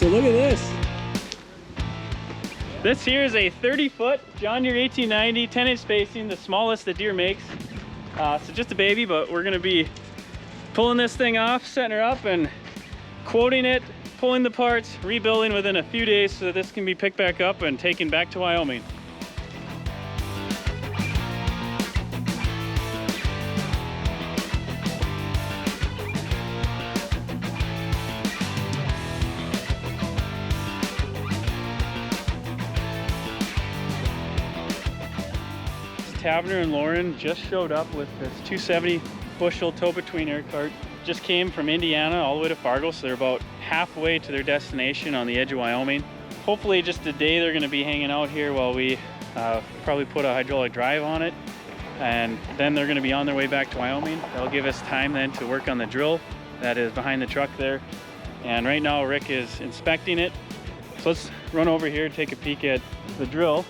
look at this. This here is a 30-foot John Deere 1890, 10-inch spacing, the smallest that Deere makes. So just a baby, but we're gonna be pulling this thing off, setting her up, and quoting it, pulling the parts, rebuilding within a few days so that this can be picked back up and taken back to Wyoming. Tavener and Lauren just showed up with this 270 bushel tow-between air cart. Just came from Indiana all the way to Fargo, so they're about halfway to their destination on the edge of Wyoming. Hopefully just a day they're going to be hanging out here while we probably put a hydraulic drive on it, and then they're going to be on their way back to Wyoming. That'll give us time then to work on the drill that is behind the truck there. And right now Rick is inspecting it. So let's run over here and take a peek at the drill.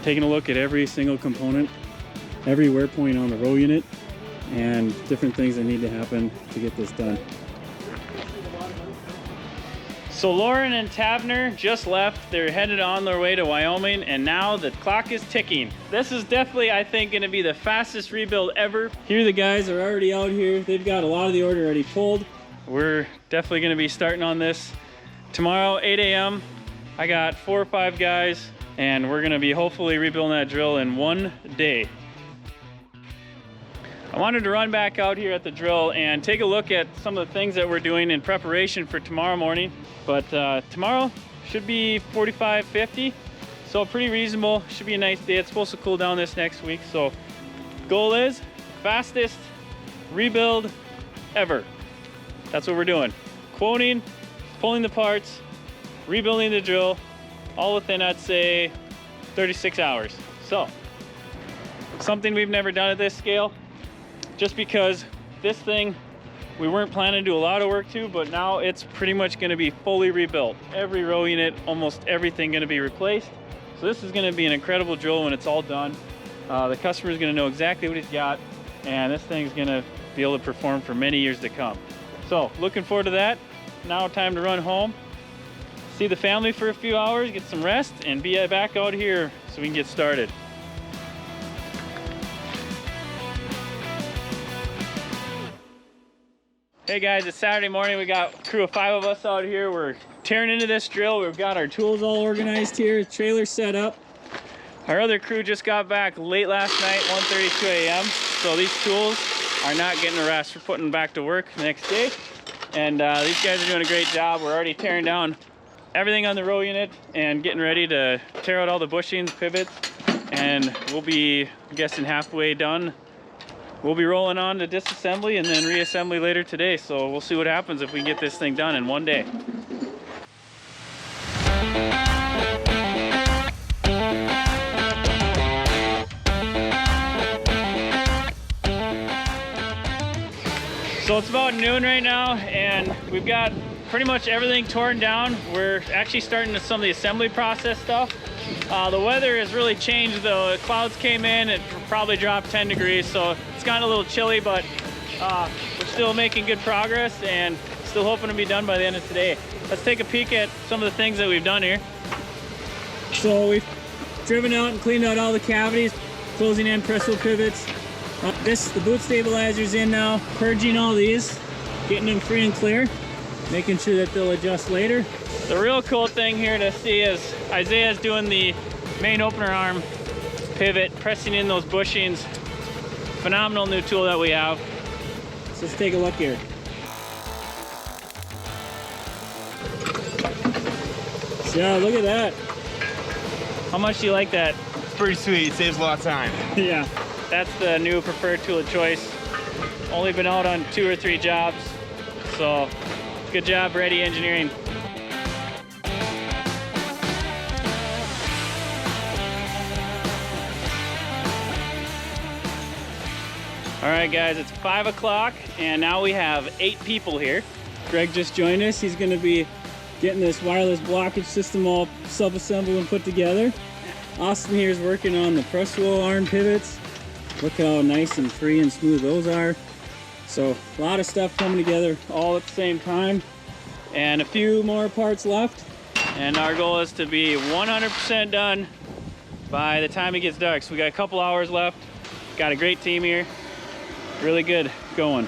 Taking a look at every single component, every wear point on the row unit, and different things that need to happen to get this done. So Lauren and Tavener just left. They're headed on their way to Wyoming, and now the clock is ticking. This is definitely, I think, going to be the fastest rebuild ever. Here the guys are already out here. They've got a lot of the order already pulled. We're definitely going to be starting on this tomorrow, 8 a.m. I got 4 or 5 guys, and we're gonna be hopefully rebuilding that drill in one day. I wanted to run back out here at the drill and take a look at some of the things that we're doing in preparation for tomorrow morning. But tomorrow should be 45, 50, so pretty reasonable. Should be a nice day. It's supposed to cool down this next week. So goal is fastest rebuild ever. That's what we're doing. Quoting, pulling the parts, rebuilding the drill, all within, I'd say, 36 hours. So, something we've never done at this scale, just because this thing, we weren't planning to do a lot of work to, but now it's pretty much gonna be fully rebuilt. Every row unit, almost everything gonna be replaced. So this is gonna be an incredible drill when it's all done. The customer's gonna know exactly what he's got, and this thing's gonna be able to perform for many years to come. So, looking forward to that. Now time to run home, see the family for a few hours, get some rest, and be back out here so we can get started. Hey guys, it's Saturday morning. We got a crew of 5 of us out here. We're tearing into this drill. We've got our tools all organized here, trailer set up. Our other crew just got back late last night, 1:32 a.m. So these tools are not getting a rest. We're putting back to work the next day. And these guys are doing a great job. We're already tearing down everything on the row unit and getting ready to tear out all the bushings, pivots, and we'll be, I'm guessing, halfway done. We'll be rolling on to disassembly and then reassembly later today, so we'll see what happens if we can get this thing done in one day. So it's about noon right now, and we've got pretty much everything torn down. We're actually starting to some of the assembly process stuff. The weather has really changed though. The clouds came in, it probably dropped 10 degrees, so it's gotten a little chilly, but we're still making good progress and still hoping to be done by the end of today. Let's take a peek at some of the things that we've done here. So we've driven out and cleaned out all the cavities, closing in press wheel pivots. The boot stabilizer's in now, purging all these, getting them free and clear, making sure that they'll adjust later. The real cool thing here to see is Isaiah's doing the main opener arm pivot, pressing in those bushings. Phenomenal new tool that we have. So let's take a look here. So look at that. How much do you like that? It's pretty sweet, it saves a lot of time. Yeah, that's the new preferred tool of choice. Only been out on 2 or 3 jobs, so good job, Ready Engineering. All right guys, it's 5 o'clock and now we have 8 people here. Greg just joined us. He's gonna be getting this wireless blockage system all self-assembled and put together. Austin here is working on the press wheel arm pivots. Look how nice and free and smooth those are. So a lot of stuff coming together all at the same time. and a few more parts left. And our goal is to be 100% done by the time it gets dark. So we got a couple hours left. Got a great team here. Really good going.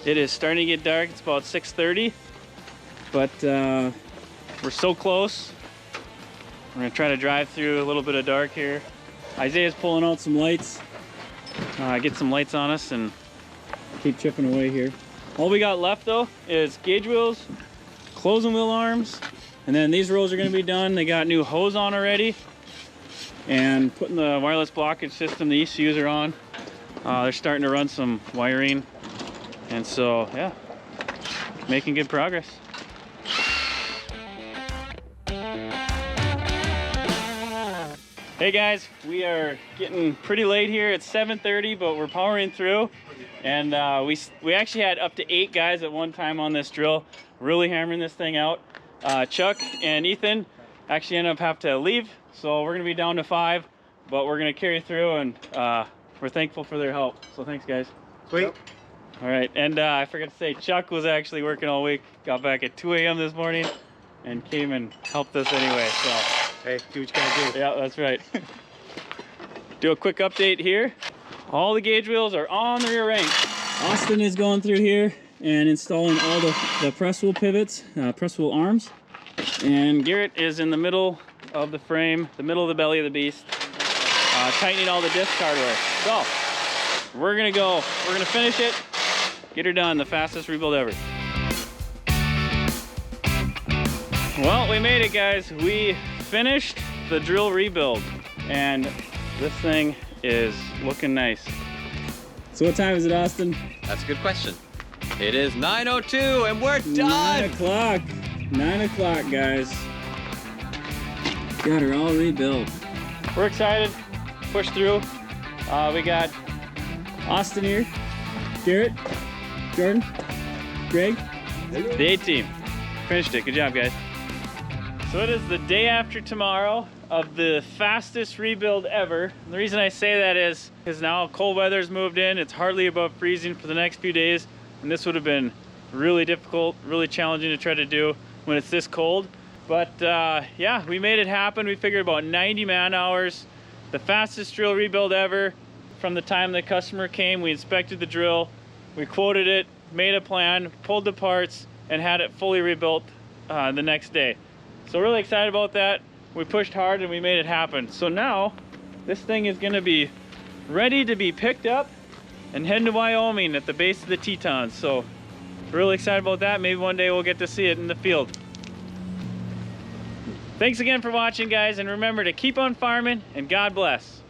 It is starting to get dark. It's about 6:30, but we're so close. We're gonna try to drive through a little bit of dark here. Isaiah's pulling out some lights. Get some lights on us and keep chipping away here. All we got left though is gauge wheels, closing wheel arms, and then these rows are gonna be done. They got new hose on already, and putting the wireless blockage system, the ECUs are on. They're starting to run some wiring, and so yeah, making good progress. Hey guys, we are getting pretty late here. It's 7:30, but we're powering through. And we actually had up to 8 guys at one time on this drill, really hammering this thing out. Chuck and Ethan actually ended up having to leave, so we're gonna be down to 5, but we're gonna carry through, and we're thankful for their help. So thanks guys. Sweet. Yep. All right, and I forgot to say, Chuck was actually working all week, got back at 2 a.m. this morning, and came and helped us anyway, so. Hey, do what you gotta do. Yeah, that's right. Do a quick update here. All the gauge wheels are on the rear rank. Austin is going through here and installing all the press wheel pivots, press wheel arms. And Garrett is in the middle of the frame, the middle of the belly of the beast, tightening all the disc hardware. So, we're gonna finish it, get her done, the fastest rebuild ever. Well, we made it guys. We finished the drill rebuild, and this thing is looking nice. So what time is it, Austin? That's a good question. It is 9:02 and we're done. 9 o'clock. 9 o'clock, guys. Got her all rebuilt. We're excited. Push through. We got Austin here, Garrett, Jordan, Greg, the A team. Finished it. Good job, guys. So it is the day after tomorrow of the fastest rebuild ever. And the reason I say that is because now cold weather's moved in. It's hardly above freezing for the next few days, and this would have been really difficult, really challenging to try to do when it's this cold. But yeah, we made it happen. We figured about 90 man hours, the fastest drill rebuild ever. From the time the customer came, we inspected the drill, we quoted it, made a plan, pulled the parts, and had it fully rebuilt the next day. So really excited about that. We pushed hard and we made it happen. So now this thing is gonna be ready to be picked up and heading to Wyoming at the base of the Tetons. So really excited about that. Maybe one day we'll get to see it in the field. Thanks again for watching guys, and remember to keep on farming and God bless.